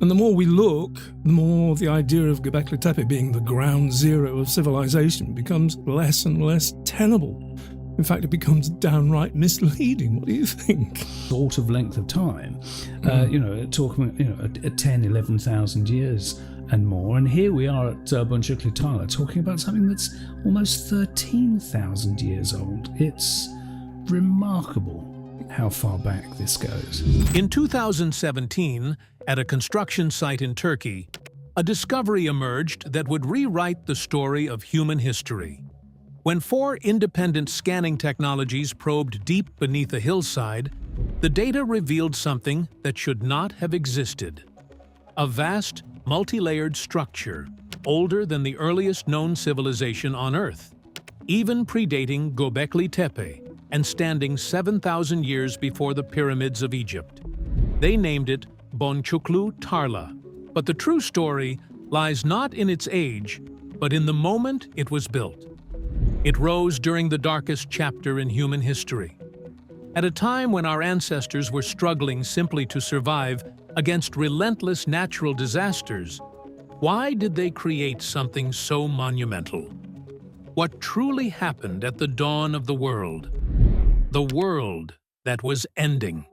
And the more we look, the more the idea of Göbekli Tepe being the ground zero of civilization becomes less and less tenable. In fact, it becomes downright misleading. What do you think? Sort of length of time, talking, at 10, 11,000 years and more. And here we are at Boncuklu Tarla talking about something that's almost 13,000 years old. It's remarkable how far back this goes. In 2017, at a construction site in Turkey, a discovery emerged that would rewrite the story of human history. When 4 independent scanning technologies probed deep beneath a hillside, the data revealed something that should not have existed. A vast, multi-layered structure, older than the earliest known civilization on Earth, even predating Göbekli Tepe and standing 7,000 years before the pyramids of Egypt. They named it Boncuklu Tarla, but the true story lies not in its age, but in the moment it was built. It rose during the darkest chapter in human history. At a time when our ancestors were struggling simply to survive against relentless natural disasters, why did they create something so monumental? What truly happened at the dawn of the world? The world that was ending.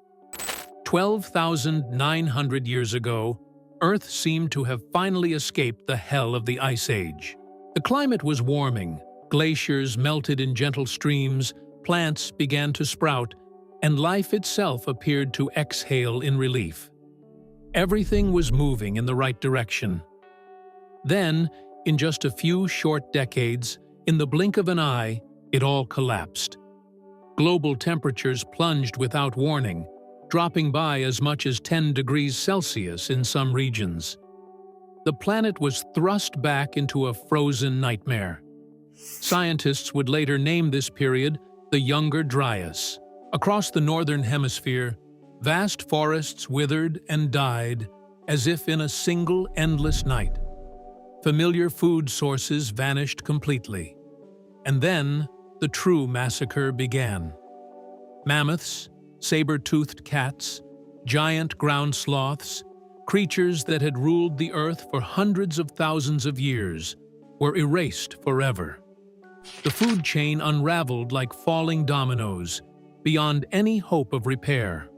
12,900 years ago, Earth seemed to have finally escaped the hell of the Ice Age. The climate was warming, glaciers melted in gentle streams, plants began to sprout, and life itself appeared to exhale in relief. Everything was moving in the right direction. Then, in just a few short decades, in the blink of an eye, it all collapsed. Global temperatures plunged without warning, dropping by as much as 10 degrees Celsius in some regions. The planet was thrust back into a frozen nightmare. Scientists would later name this period the Younger Dryas. Across the northern hemisphere, vast forests withered and died as if in a single endless night. Familiar food sources vanished completely. And then the true massacre began. Mammoths, saber-toothed cats, giant ground sloths, creatures that had ruled the earth for hundreds of thousands of years, were erased forever. The food chain unraveled like falling dominoes, beyond any hope of repair.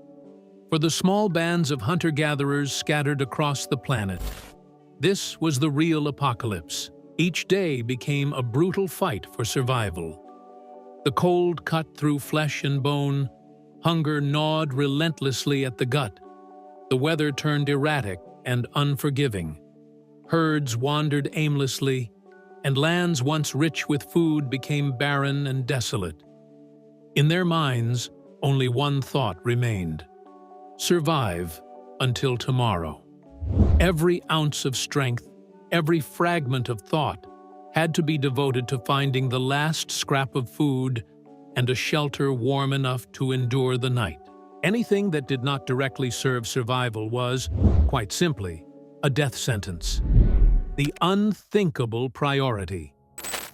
For the small bands of hunter-gatherers scattered across the planet, this was the real apocalypse. Each day became a brutal fight for survival. The cold cut through flesh and bone, hunger gnawed relentlessly at the gut. The weather turned erratic and unforgiving. Herds wandered aimlessly, and lands once rich with food became barren and desolate. In their minds, only one thought remained: survive until tomorrow. Every ounce of strength, every fragment of thought, had to be devoted to finding the last scrap of food and a shelter warm enough to endure the night. Anything that did not directly serve survival was, quite simply, a death sentence. The unthinkable priority.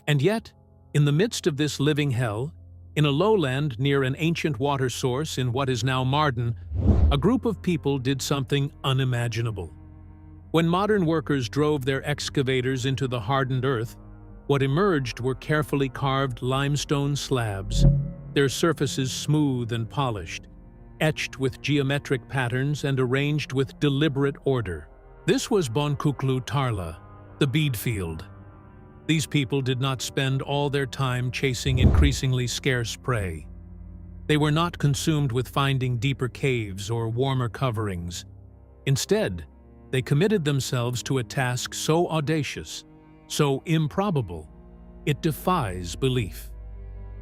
And yet, in the midst of this living hell, in a lowland near an ancient water source in what is now Mardin, a group of people did something unimaginable. When modern workers drove their excavators into the hardened earth, what emerged were carefully carved limestone slabs, their surfaces smooth and polished, etched with geometric patterns and arranged with deliberate order. This was Bonuklu Tarla, the bead field. These people did not spend all their time chasing increasingly scarce prey. They were not consumed with finding deeper caves or warmer coverings. Instead, they committed themselves to a task so audacious, so improbable, it defies belief.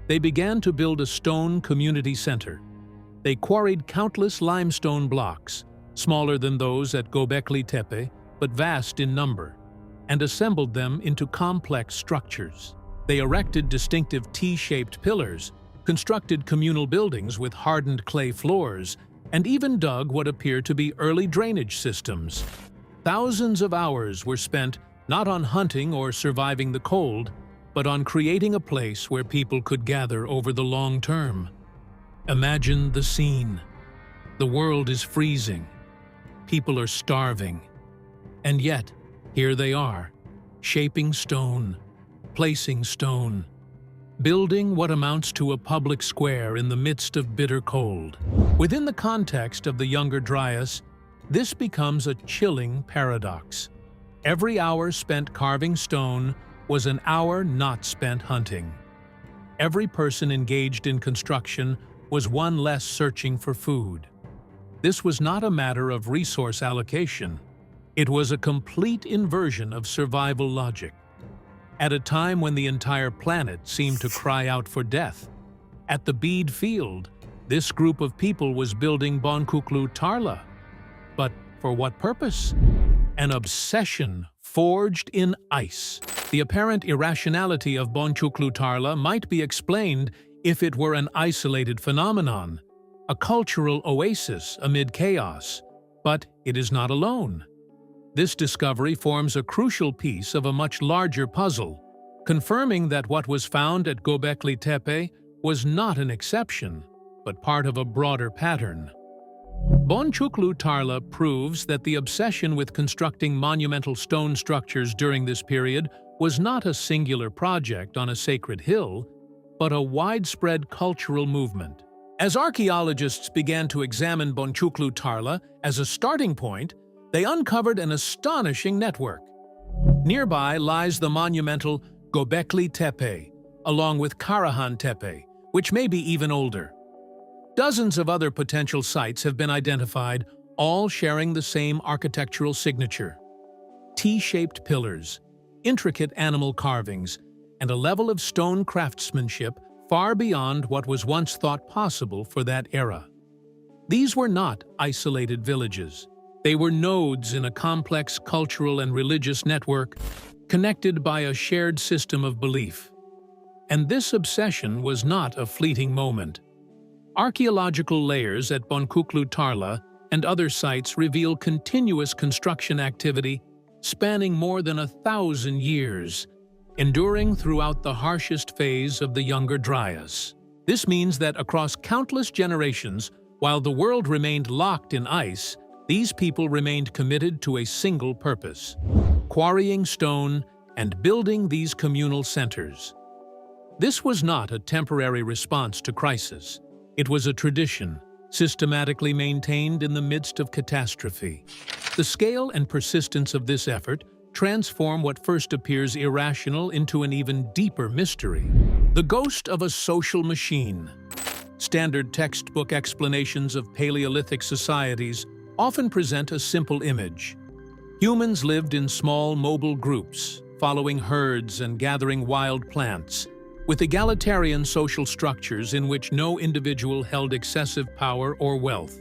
They began to build a stone community center. They quarried countless limestone blocks, smaller than those at Göbekli Tepe, but vast in number, and assembled them into complex structures. They erected distinctive T-shaped pillars, constructed communal buildings with hardened clay floors, and even dug what appear to be early drainage systems. Thousands of hours were spent not on hunting or surviving the cold, but on creating a place where people could gather over the long term. Imagine the scene. The world is freezing. People are starving, And yet, here they are, shaping stone, placing stone, building what amounts to a public square in the midst of bitter cold. Within the context of the younger Dryas, this becomes a chilling paradox. Every hour spent carving stone was an hour not spent hunting. Every person engaged in construction was one less searching for food. This was not a matter of resource allocation. It was a complete inversion of survival logic. At a time when the entire planet seemed to cry out for death, at the bead field, this group of people was building Boncuklu Tarla. But for what purpose? An obsession forged in ice. The apparent irrationality of Boncuklu Tarla might be explained if it were an isolated phenomenon, a cultural oasis amid chaos. But it is not alone. This discovery forms a crucial piece of a much larger puzzle, confirming that what was found at Göbekli Tepe was not an exception, but part of a broader pattern. Boncuklu Tarla proves that the obsession with constructing monumental stone structures during this period was not a singular project on a sacred hill, but a widespread cultural movement. As archaeologists began to examine Boncuklu Tarla as a starting point, they uncovered an astonishing network. Nearby lies the monumental Göbekli Tepe, along with Karahan Tepe, which may be even older. Dozens of other potential sites have been identified, all sharing the same architectural signature: T-shaped pillars, intricate animal carvings, and a level of stone craftsmanship far beyond what was once thought possible for that era. These were not isolated villages. They were nodes in a complex cultural and religious network connected by a shared system of belief. And this obsession was not a fleeting moment. Archaeological layers at Boncuklu Tarla and other sites reveal continuous construction activity spanning more than 1,000 years, enduring throughout the harshest phase of the younger Dryas. This means that across countless generations, while the world remained locked in ice, these people remained committed to a single purpose: quarrying stone and building these communal centers. This was not a temporary response to crisis. It was a tradition, systematically maintained in the midst of catastrophe. The scale and persistence of this effort transform what first appears irrational into an even deeper mystery: the ghost of a social machine. Standard textbook explanations of Paleolithic societies often present a simple image. Humans lived in small, mobile groups, following herds and gathering wild plants, with egalitarian social structures in which no individual held excessive power or wealth.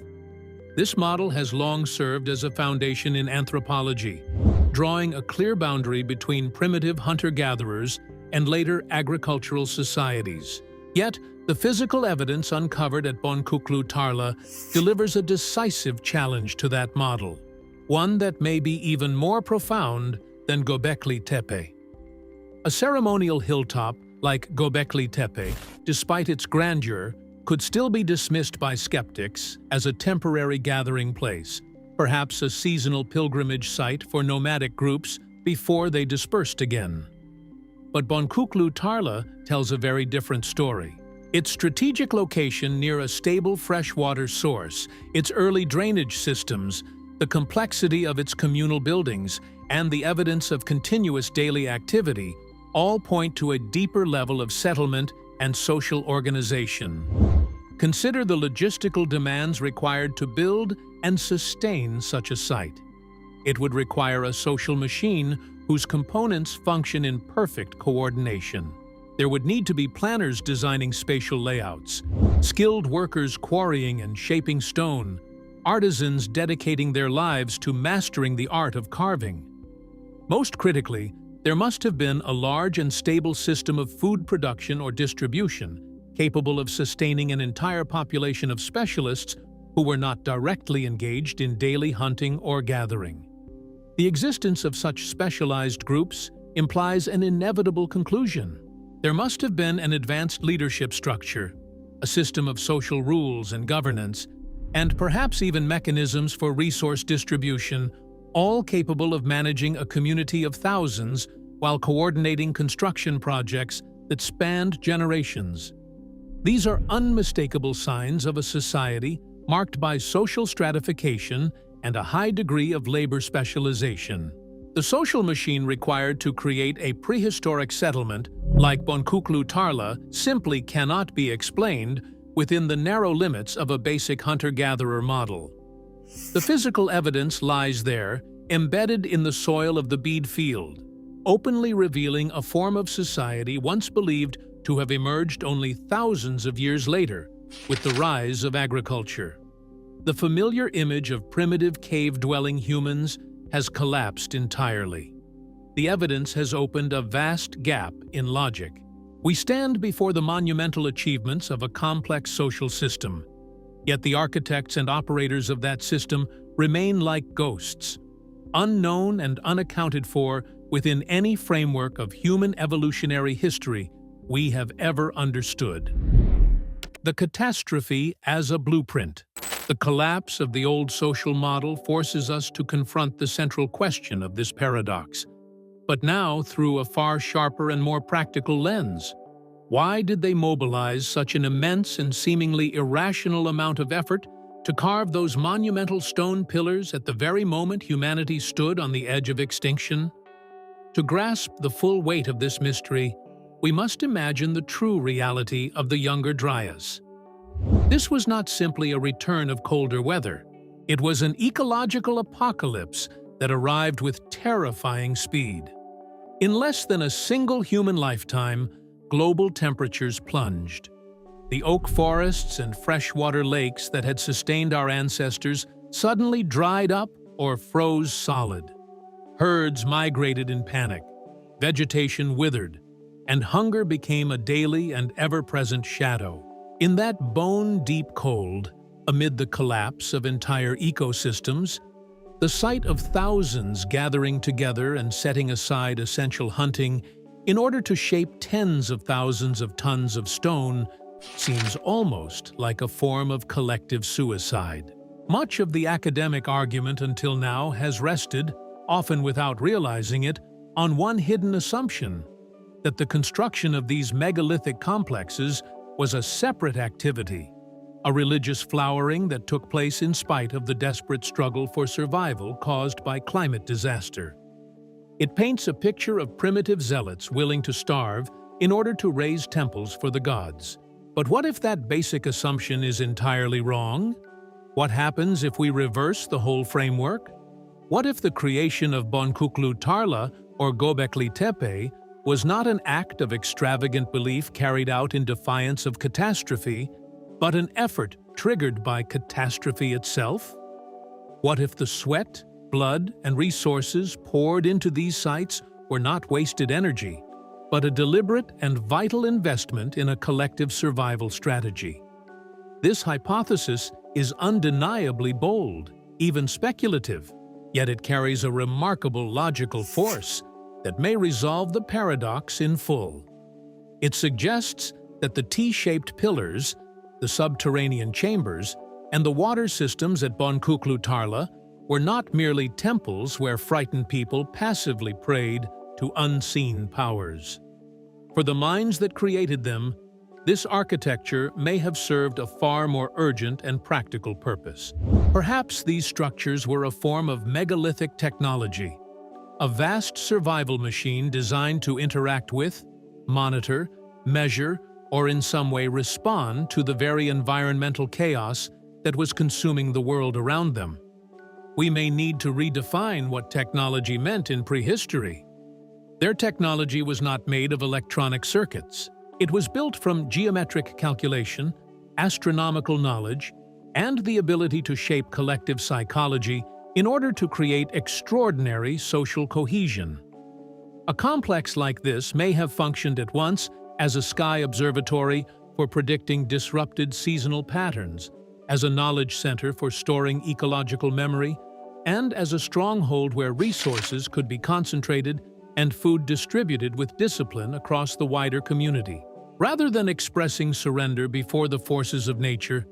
This model has long served as a foundation in anthropology, drawing a clear boundary between primitive hunter-gatherers and later agricultural societies. Yet, the physical evidence uncovered at Boncuklu Tarla delivers a decisive challenge to that model, one that may be even more profound than Göbekli Tepe. A ceremonial hilltop like Göbekli Tepe, despite its grandeur, could still be dismissed by skeptics as a temporary gathering place, perhaps a seasonal pilgrimage site for nomadic groups before they dispersed again. But Boncuklu Tarla tells a very different story. Its strategic location near a stable freshwater source, its early drainage systems, the complexity of its communal buildings, and the evidence of continuous daily activity all point to a deeper level of settlement and social organization. Consider the logistical demands required to build and sustain such a site. It would require a social machine whose components function in perfect coordination. There would need to be planners designing spatial layouts, skilled workers quarrying and shaping stone, artisans dedicating their lives to mastering the art of carving. Most critically, there must have been a large and stable system of food production or distribution, capable of sustaining an entire population of specialists who were not directly engaged in daily hunting or gathering. The existence of such specialized groups implies an inevitable conclusion. There must have been an advanced leadership structure, a system of social rules and governance, and perhaps even mechanisms for resource distribution, all capable of managing a community of thousands while coordinating construction projects that spanned generations. These are unmistakable signs of a society marked by social stratification and a high degree of labor specialization. The social machine required to create a prehistoric settlement like Boncuklu Tarla simply cannot be explained within the narrow limits of a basic hunter-gatherer model. The physical evidence lies there, embedded in the soil of the bead field, openly revealing a form of society once believed to have emerged only thousands of years later with the rise of agriculture. The familiar image of primitive cave-dwelling humans has collapsed entirely. The evidence has opened a vast gap in logic. We stand before the monumental achievements of a complex social system, yet the architects and operators of that system remain like ghosts, unknown and unaccounted for within any framework of human evolutionary history we have ever understood. The catastrophe as a blueprint. The collapse of the old social model forces us to confront the central question of this paradox, but now through a far sharper and more practical lens. Why did they mobilize such an immense and seemingly irrational amount of effort to carve those monumental stone pillars at the very moment humanity stood on the edge of extinction? To grasp the full weight of this mystery, we must imagine the true reality of the younger Dryas. This was not simply a return of colder weather. It was an ecological apocalypse that arrived with terrifying speed. In less than a single human lifetime, global temperatures plunged. The oak forests and freshwater lakes that had sustained our ancestors suddenly dried up or froze solid. Herds migrated in panic, vegetation withered, and hunger became a daily and ever-present shadow. In that bone-deep cold, amid the collapse of entire ecosystems, the sight of thousands gathering together and setting aside essential hunting in order to shape tens of thousands of tons of stone seems almost like a form of collective suicide. Much of the academic argument until now has rested, often without realizing it, on one hidden assumption: that the construction of these megalithic complexes was a separate activity, a religious flowering that took place in spite of the desperate struggle for survival caused by climate disaster. It paints a picture of primitive zealots willing to starve in order to raise temples for the gods. But what if that basic assumption is entirely wrong? What happens if we reverse the whole framework? What if the creation of Boncuklu Tarla or Göbekli Tepe was not an act of extravagant belief carried out in defiance of catastrophe, but an effort triggered by catastrophe itself? What if the sweat, blood, and resources poured into these sites were not wasted energy, but a deliberate and vital investment in a collective survival strategy? This hypothesis is undeniably bold, even speculative, yet it carries a remarkable logical force that may resolve the paradox in full. It suggests that the T-shaped pillars, the subterranean chambers, and the water systems at Boncuklu Tarla were not merely temples where frightened people passively prayed to unseen powers. For the minds that created them, this architecture may have served a far more urgent and practical purpose. Perhaps these structures were a form of megalithic technology, a vast survival machine designed to interact with, monitor, measure, or in some way respond to the very environmental chaos that was consuming the world around them. We may need to redefine what technology meant in prehistory. Their technology was not made of electronic circuits. It was built from geometric calculation, astronomical knowledge, and the ability to shape collective psychology in order to create extraordinary social cohesion. A complex like this may have functioned at once as a sky observatory for predicting disrupted seasonal patterns, as a knowledge center for storing ecological memory, and as a stronghold where resources could be concentrated and food distributed with discipline across the wider community. Rather than expressing surrender before the forces of nature,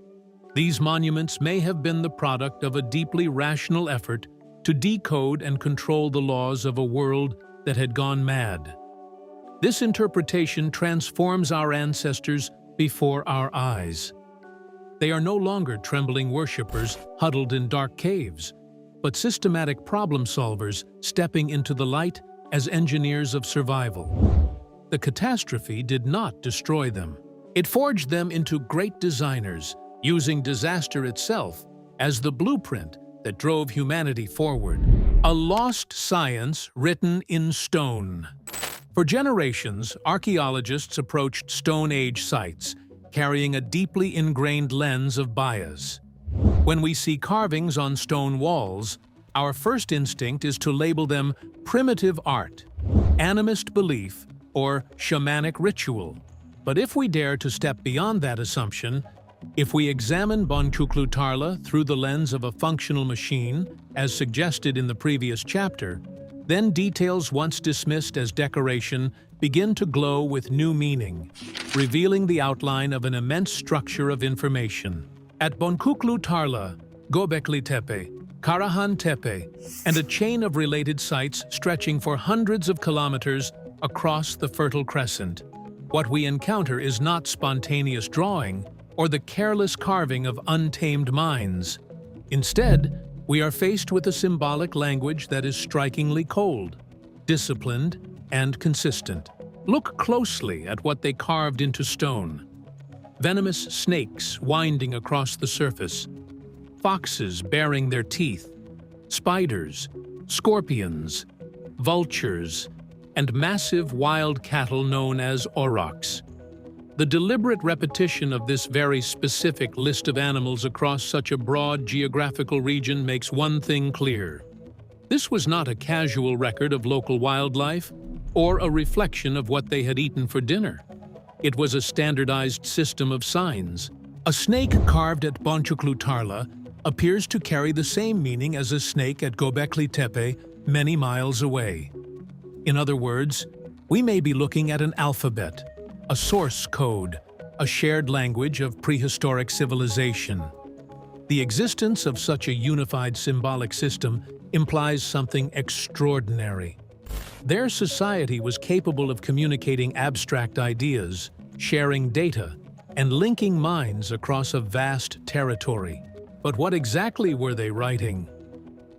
these monuments may have been the product of a deeply rational effort to decode and control the laws of a world that had gone mad. This interpretation transforms our ancestors before our eyes. They are no longer trembling worshippers huddled in dark caves, but systematic problem solvers stepping into the light as engineers of survival. The catastrophe did not destroy them. It forged them into great designers, using disaster itself as the blueprint that drove humanity forward. A lost science written in stone. For generations, archaeologists approached Stone Age sites, carrying a deeply ingrained lens of bias. When we see carvings on stone walls, our first instinct is to label them primitive art, animist belief, or shamanic ritual. But if we dare to step beyond that assumption, if we examine Boncuklu Tarla through the lens of a functional machine, as suggested in the previous chapter, then details once dismissed as decoration begin to glow with new meaning, revealing the outline of an immense structure of information. At Boncuklu Tarla, Göbekli Tepe, Karahan Tepe, and a chain of related sites stretching for hundreds of kilometers across the Fertile Crescent, what we encounter is not spontaneous drawing or the careless carving of untamed minds. Instead, we are faced with a symbolic language that is strikingly cold, disciplined, and consistent. Look closely at what they carved into stone. Venomous snakes winding across the surface, foxes baring their teeth, spiders, scorpions, vultures, and massive wild cattle known as aurochs. The deliberate repetition of this very specific list of animals across such a broad geographical region makes one thing clear. This was not a casual record of local wildlife or a reflection of what they had eaten for dinner. It was a standardized system of signs. A snake carved at Boncuklu Tarla appears to carry the same meaning as a snake at Göbekli Tepe many miles away. In other words, we may be looking at an alphabet, a source code, a shared language of prehistoric civilization. The existence of such a unified symbolic system implies something extraordinary. Their society was capable of communicating abstract ideas, sharing data, and linking minds across a vast territory. But what exactly were they writing?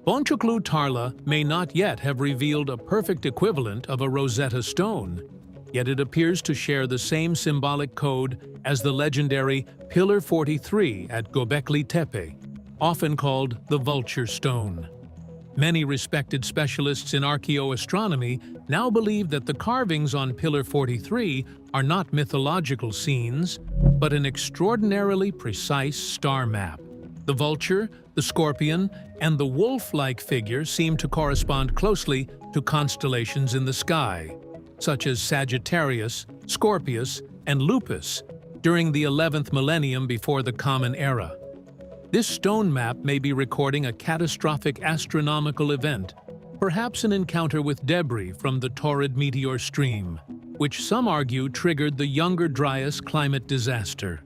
Boncuklu Tarla may not yet have revealed a perfect equivalent of a Rosetta Stone, yet it appears to share the same symbolic code as the legendary Pillar 43 at Göbekli Tepe, often called the Vulture Stone. Many respected specialists in archaeoastronomy now believe that the carvings on Pillar 43 are not mythological scenes, but an extraordinarily precise star map. The vulture, the scorpion, and the wolf-like figure seem to correspond closely to constellations in the sky, such as Sagittarius, Scorpius, and Lupus, during the 11th millennium before the Common Era. This stone map may be recording a catastrophic astronomical event, perhaps an encounter with debris from the torrid meteor stream, which some argue triggered the Younger Dryas climate disaster.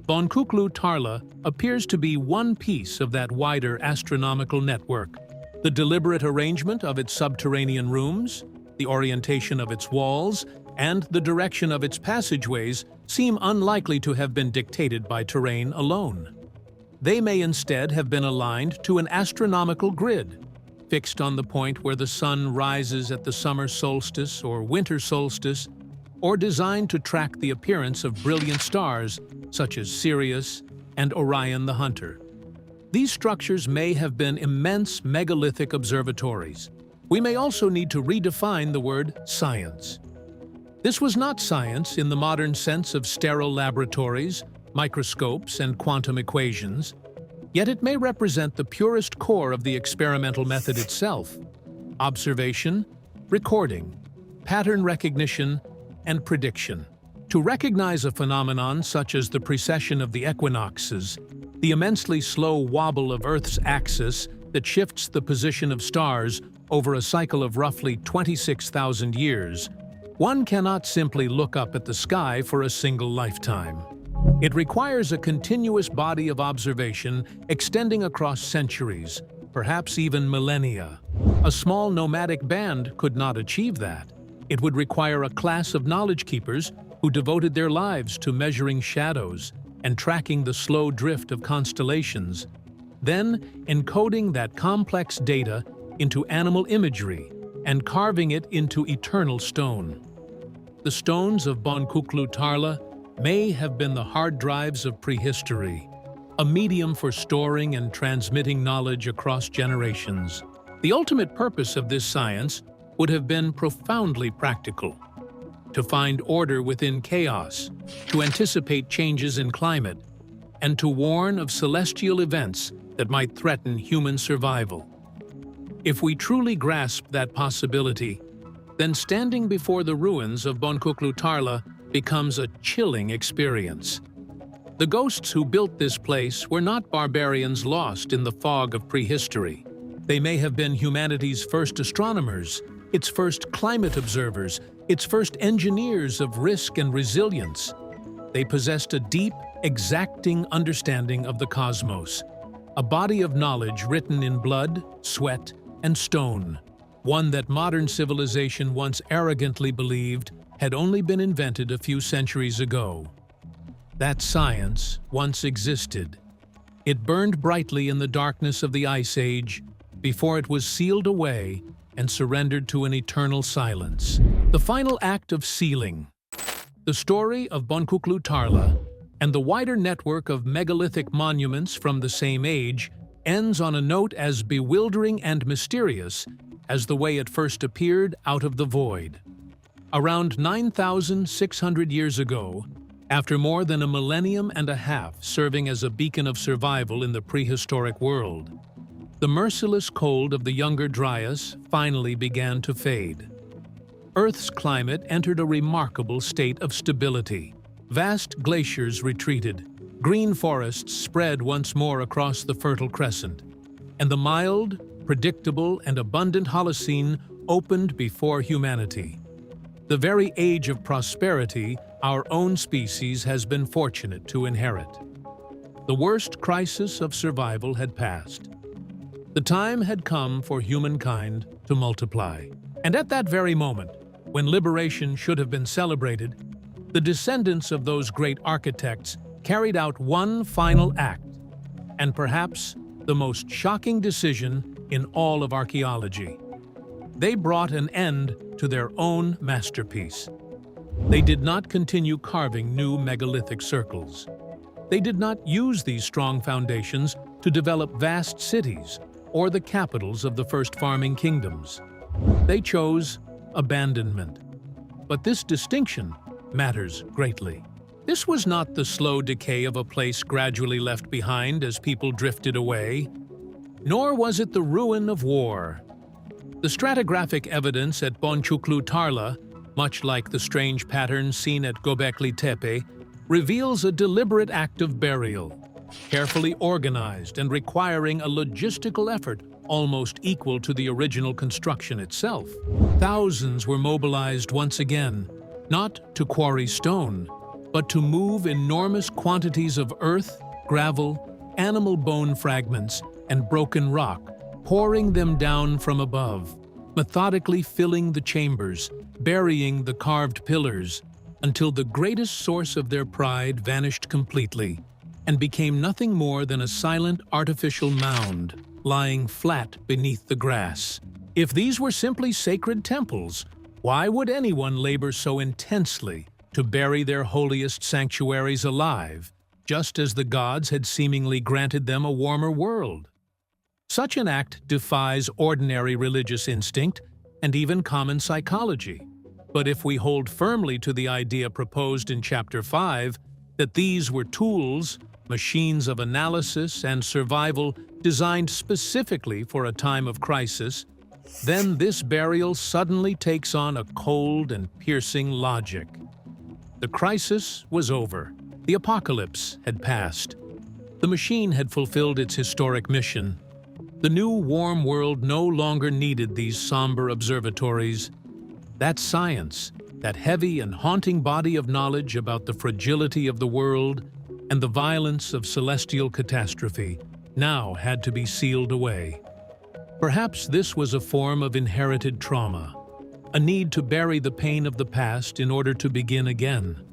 Boncuklu Tarla appears to be one piece of that wider astronomical network. The deliberate arrangement of its subterranean rooms, the orientation of its walls, and the direction of its passageways seem unlikely to have been dictated by terrain alone. They may instead have been aligned to an astronomical grid, fixed on the point where the sun rises at the summer solstice or winter solstice, or designed to track the appearance of brilliant stars such as Sirius and Orion the Hunter. These structures may have been immense megalithic observatories. We may also need to redefine the word science. This was not science in the modern sense of sterile laboratories, microscopes, and quantum equations, yet it may represent the purest core of the experimental method itself: observation, recording, pattern recognition, and prediction. To recognize a phenomenon such as the precession of the equinoxes, the immensely slow wobble of Earth's axis that shifts the position of stars over a cycle of roughly 26,000 years, one cannot simply look up at the sky for a single lifetime. It requires a continuous body of observation extending across centuries, perhaps even millennia. A small nomadic band could not achieve that. It would require a class of knowledge keepers who devoted their lives to measuring shadows and tracking the slow drift of constellations, then encoding that complex data into animal imagery and carving it into eternal stone. The stones of Boncuklu Tarla may have been the hard drives of prehistory, a medium for storing and transmitting knowledge across generations. The ultimate purpose of this science would have been profoundly practical: to find order within chaos, to anticipate changes in climate, and to warn of celestial events that might threaten human survival. If we truly grasp that possibility, then standing before the ruins of Boncuklu Tarla becomes a chilling experience. The ghosts who built this place were not barbarians lost in the fog of prehistory. They may have been humanity's first astronomers, its first climate observers, its first engineers of risk and resilience. They possessed a deep, exacting understanding of the cosmos, a body of knowledge written in blood, sweat, and stone, one that modern civilization once arrogantly believed had only been invented a few centuries ago. That science once existed. It burned brightly in the darkness of the Ice Age before it was sealed away and surrendered to an eternal silence. The final act of sealing. The story of Boncuklu Tarla and the wider network of megalithic monuments from the same age ends on a note as bewildering and mysterious as the way it first appeared out of the void. Around 9,600 years ago, after more than a millennium and a half serving as a beacon of survival in the prehistoric world, the merciless cold of the younger Dryas finally began to fade. Earth's climate entered a remarkable state of stability. Vast glaciers retreated, green forests spread once more across the Fertile Crescent, and the mild, predictable, and abundant Holocene opened before humanity. The very age of prosperity our own species has been fortunate to inherit. The worst crisis of survival had passed. The time had come for humankind to multiply. And at that very moment, when liberation should have been celebrated, the descendants of those great architects carried out one final act, and perhaps the most shocking decision in all of archaeology. They brought an end to their own masterpiece. They did not continue carving new megalithic circles. They did not use these strong foundations to develop vast cities or the capitals of the first farming kingdoms. They chose abandonment. But this distinction matters greatly. This was not the slow decay of a place gradually left behind as people drifted away, nor was it the ruin of war. The stratigraphic evidence at Boncuklu Tarla, much like the strange patterns seen at Göbekli Tepe, reveals a deliberate act of burial, carefully organized and requiring a logistical effort almost equal to the original construction itself. Thousands were mobilized once again, not to quarry stone, but to move enormous quantities of earth, gravel, animal bone fragments, and broken rock, pouring them down from above, methodically filling the chambers, burying the carved pillars, until the greatest source of their pride vanished completely and became nothing more than a silent artificial mound lying flat beneath the grass. If these were simply sacred temples, why would anyone labor so intensely to bury their holiest sanctuaries alive, just as the gods had seemingly granted them a warmer world? Such an act defies ordinary religious instinct and even common psychology. But if we hold firmly to the idea proposed in Chapter 5, that these were tools, machines of analysis and survival designed specifically for a time of crisis, then this burial suddenly takes on a cold and piercing logic. The crisis was over. The apocalypse had passed. The machine had fulfilled its historic mission. The new warm world no longer needed these somber observatories. That science, that heavy and haunting body of knowledge about the fragility of the world and the violence of celestial catastrophe, now had to be sealed away. Perhaps this was a form of inherited trauma, a need to bury the pain of the past in order to begin again.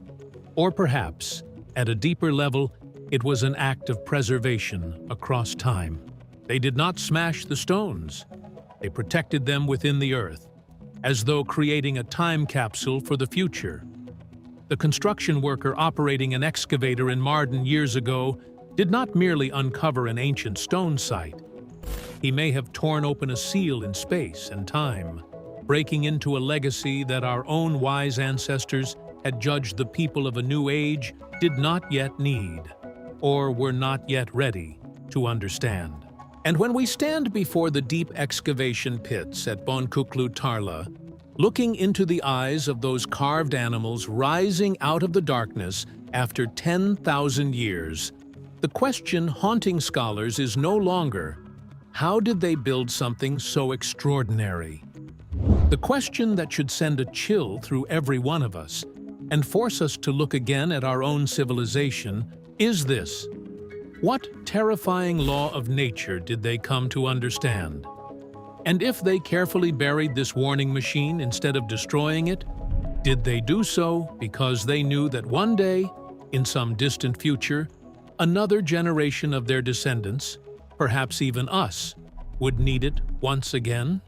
Or perhaps, at a deeper level, it was an act of preservation across time. They did not smash the stones. They protected them within the earth, as though creating a time capsule for the future. The construction worker operating an excavator in Mardin years ago did not merely uncover an ancient stone site. He may have torn open a seal in space and time, breaking into a legacy that our own wise ancestors had judged the people of a new age did not yet need, or were not yet ready to understand. And when we stand before the deep excavation pits at Boncuklu Tarla, looking into the eyes of those carved animals rising out of the darkness after 10,000 years, the question haunting scholars is no longer, how did they build something so extraordinary? The question that should send a chill through every one of us and force us to look again at our own civilization is this: what terrifying law of nature did they come to understand? And if they carefully buried this warning machine instead of destroying it, did they do so because they knew that one day, in some distant future, another generation of their descendants, perhaps even us, would need it once again?